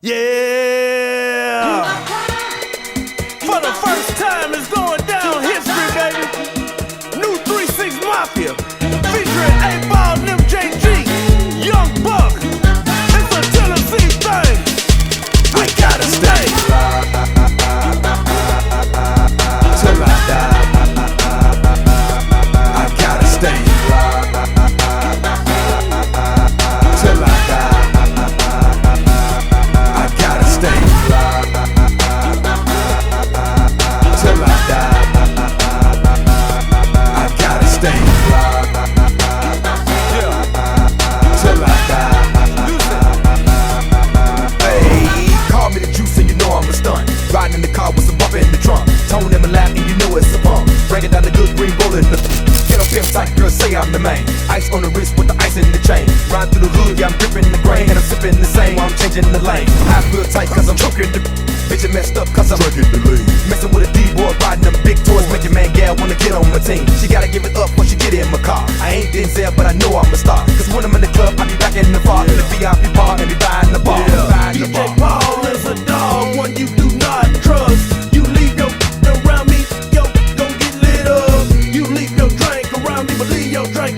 Yeah! For the first time, it's going down history, baby. New 3-6 Mafia, featuring 8-Ball and MJG, Young Buck. It's a Tennessee thing. We gotta stay till I die. I gotta stay till I die. Stay till I die. I gotta stay till I die. Hey, call me the juice and you know I'm a stunt. Riding in the car with some bumper in the trunk. Tone in my lap and you know it's a pump. Breaking down the good green bullet in the get up pimp tight, girl, say I'm the main. Ice on the wrist with the ice in the chain. Ride through the hood, yeah, I'm gripping the grain. And I'm sipping the same while I'm changing the lane. I feel tight cause I'm choking the bitch and messed up cause I'm drinking the lean. Messing with a D-boy, riding them big toys. Make your man gal wanna get on my team. She gotta give it up when she get in my car. I ain't Denzel, but I know I'm a star. Cause when I'm in the club, I be back in the bar. In the VIP bar and be buying the bar. DJ Paul is a dog, one you do not trust. You leave your around me, yo, gon' get lit up. You leave your drink around me, but leave your drink